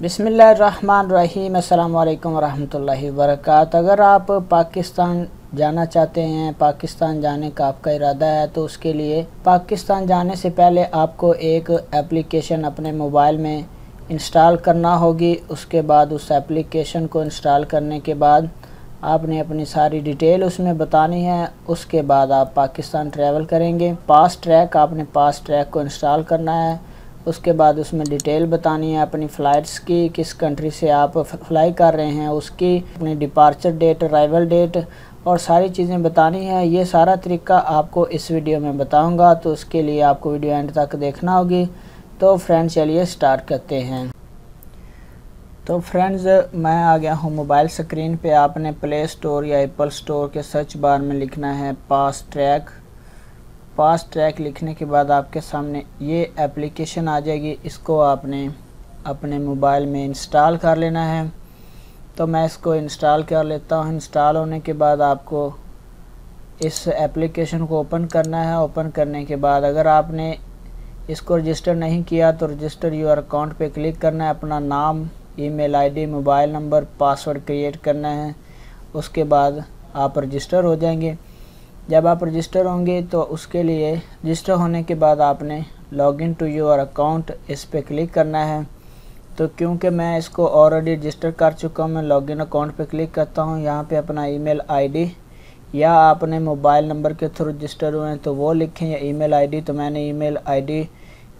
बिस्मिल्लाहिर्रहमानिर्रहीम। अस्सलाम वालेकुम रहमतुल्लाहि वबरकातुहू। अगर आप पाकिस्तान जाना चाहते हैं, पाकिस्तान जाने का आपका इरादा है, तो उसके लिए पाकिस्तान जाने से पहले आपको एक एप्लीकेशन अपने मोबाइल में इंस्टॉल करना होगी। उसके बाद उस एप्लीकेशन को इंस्टॉल करने के बाद आपने अपनी सारी डिटेल उसमें बतानी है। उसके बाद आप पाकिस्तान ट्रैवल करेंगे। पास ट्रैक, आपने पास ट्रैक को इंस्टॉल करना है। उसके बाद उसमें डिटेल बतानी है अपनी फ़्लाइट्स की, किस कंट्री से आप फ्लाई कर रहे हैं उसकी, अपनी डिपार्चर डेट, अराइवल डेट और सारी चीज़ें बतानी है। ये सारा तरीका आपको इस वीडियो में बताऊंगा, तो उसके लिए आपको वीडियो एंड तक देखना होगी। तो फ्रेंड्स चलिए स्टार्ट करते हैं। तो फ्रेंड्स मैं आ गया हूँ मोबाइल स्क्रीन पे। आपने प्ले स्टोर या एप्पल स्टोर के सर्च बार में लिखना है पास ट्रैक। पास ट्रैक लिखने के बाद आपके सामने ये एप्लीकेशन आ जाएगी। इसको आपने अपने मोबाइल में इंस्टॉल कर लेना है। तो मैं इसको इंस्टॉल कर लेता हूँ। इंस्टॉल होने के बाद आपको इस एप्लीकेशन को ओपन करना है। ओपन करने के बाद अगर आपने इसको रजिस्टर नहीं किया तो रजिस्टर योर अकाउंट पे क्लिक करना है। अपना नाम, email ID, mobile number, password create करना है। उसके बाद आप रजिस्टर हो जाएंगे। जब आप रजिस्टर होंगे तो उसके लिए रजिस्टर होने के बाद आपने लॉगिन टू योर अकाउंट इस पे क्लिक करना है। तो क्योंकि मैं इसको ऑलरेडी रजिस्टर कर चुका हूँ, मैं लॉगिन अकाउंट पे क्लिक करता हूँ। यहाँ पे अपना ईमेल आईडी या आपने मोबाइल नंबर के थ्रू रजिस्टर हुए हैं तो वो लिखें, या ईमेल आईडी। तो मैंने ईमेल आईडी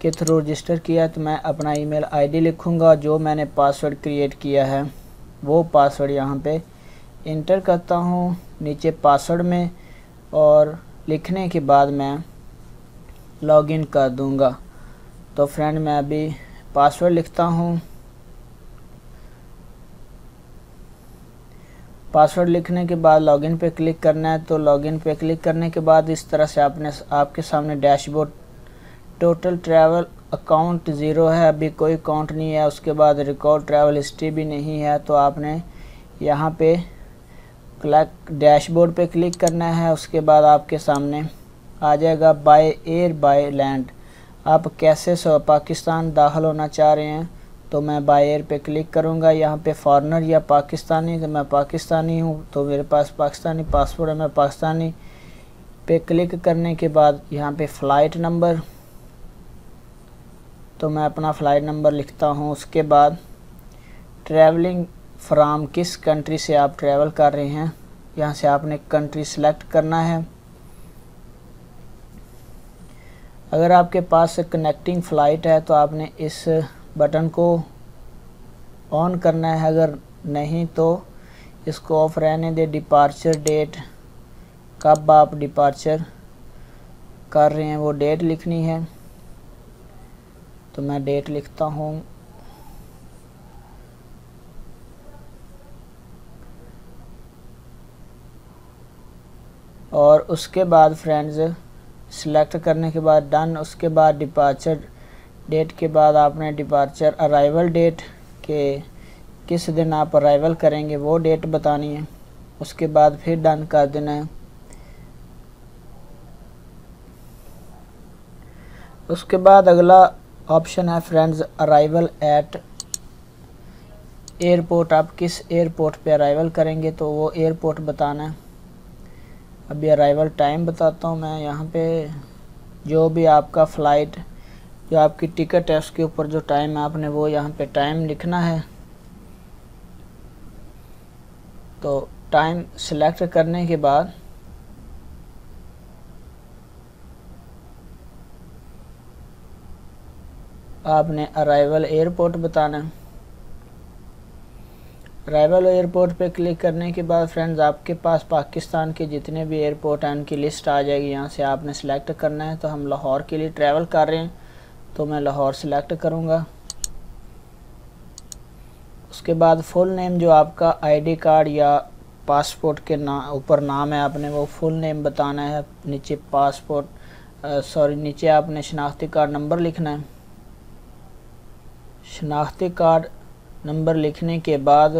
के थ्रू रजिस्टर किया, तो मैं अपना ईमेल आईडी लिखूँगा। जो मैंने पासवर्ड क्रिएट किया है वो पासवर्ड यहाँ पे इंटर करता हूँ नीचे पासवर्ड में, और लिखने के बाद मैं लॉगिन कर दूंगा। तो फ्रेंड मैं अभी पासवर्ड लिखता हूँ। पासवर्ड लिखने के बाद लॉगिन पे क्लिक करना है। तो लॉगिन पे क्लिक करने के बाद इस तरह से आपके सामने dashboard, total travel account zero है, अभी कोई अकाउंट नहीं है। उसके बाद रिकॉर्ड ट्रैवल हिस्ट्री भी नहीं है। तो आपने यहाँ पे डैशबोर्ड पे क्लिक करना है। उसके बाद आपके सामने आ जाएगा बाय एयर बाय लैंड, आप कैसे पाकिस्तान दाखिल होना चाह रहे हैं। तो मैं बाय एयर पे क्लिक करूंगा। यहाँ पे फॉरेनर या पाकिस्तानी, तो मैं पाकिस्तानी हूँ तो मेरे पास पाकिस्तानी पासपोर्ट है, मैं पाकिस्तानी पे क्लिक करने के बाद यहाँ पे फ़्लाइट नंबर, तो मैं अपना फ़्लाइट नंबर लिखता हूँ। उसके बाद ट्रैवलिंग फ्राम, किस कंट्री से आप ट्रैवल कर रहे हैं, यहाँ से आपने कंट्री सेलेक्ट करना है। अगर आपके पास कनेक्टिंग फ़्लाइट है तो आपने इस बटन को ऑन करना है, अगर नहीं तो इसको ऑफ रहने दे। डिपार्चर डेट, कब आप डिपार्चर कर रहे हैं वो डेट लिखनी है। तो मैं डेट लिखता हूँ। और उसके बाद फ्रेंड्स सिलेक्ट करने के बाद डन। उसके बाद डिपार्चर डेट के बाद आपने डिपार्चर अराइवल डेट के किस दिन आप अराइवल करेंगे वो डेट बतानी है। उसके बाद फिर डन कर देना है। उसके बाद अगला ऑप्शन है फ्रेंड्स अराइवल एट एयरपोर्ट, आप किस एयरपोर्ट पे अराइवल करेंगे तो वो एयरपोर्ट बताना है। अभी अराइवल टाइम बताता हूँ मैं। यहाँ पे जो भी आपका फ़्लाइट, जो आपकी टिकट है उसके ऊपर जो टाइम है आपने वो यहाँ पे टाइम लिखना है। तो टाइम सिलेक्ट करने के बाद आपने अराइवल एयरपोर्ट बताना है। अराइवल एयरपोर्ट पे क्लिक करने के बाद फ्रेंड्स आपके पास पाकिस्तान के जितने भी एयरपोर्ट हैं उनकी लिस्ट आ जाएगी। यहाँ से आपने सेलेक्ट करना है। तो हम लाहौर के लिए ट्रैवल कर रहे हैं तो मैं लाहौर सेलेक्ट करूँगा। उसके बाद फुल नेम, जो आपका आईडी कार्ड या पासपोर्ट के ऊपर नाम है आपने वो फुल नेम बताना है। नीचे नीचे आपने शनाख्ती कार्ड नंबर लिखना है। शनाख्ती कार्ड नंबर लिखने के बाद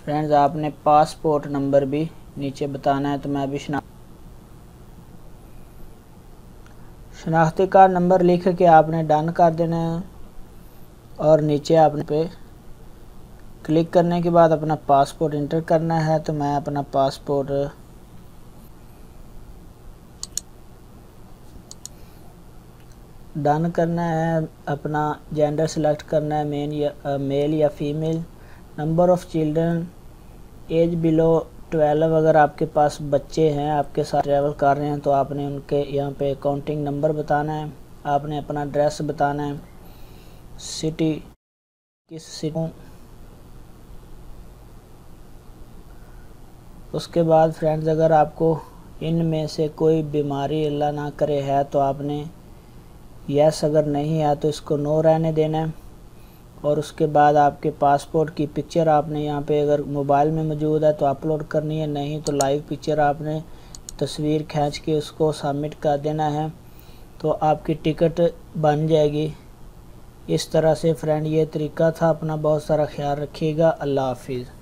फ्रेंड्स आपने पासपोर्ट नंबर भी नीचे बताना है। तो मैं अभी शनाख्ती कार्ड नंबर लिख के आपने डन कर देना है। और नीचे आपने पे क्लिक करने के बाद अपना पासपोर्ट इंटर करना है। तो मैं अपना पासपोर्ट डन करना है, अपना जेंडर सेलेक्ट करना है, मेल या female, number of children, age below 12। अगर आपके पास बच्चे हैं आपके साथ ट्रैवल कर रहे हैं तो आपने उनके यहाँ पे काउंटिंग नंबर बताना है, आपने अपना एड्रेस बताना है, सिटी किस सिटी। उसके बाद फ्रेंड्स अगर आपको इनमें से कोई बीमारी अल्लाह ना करे है तो आपने यस, अगर नहीं है तो इसको नो रहने देना है। और उसके बाद आपके पासपोर्ट की पिक्चर आपने यहाँ पे अगर मोबाइल में मौजूद है तो अपलोड करनी है, नहीं तो लाइव पिक्चर आपने तस्वीर खींच के उसको सबमिट कर देना है, तो आपकी टिकट बन जाएगी। इस तरह से फ्रेंड ये तरीका था। अपना बहुत सारा ख्याल रखिएगा। अल्लाह हाफिज़।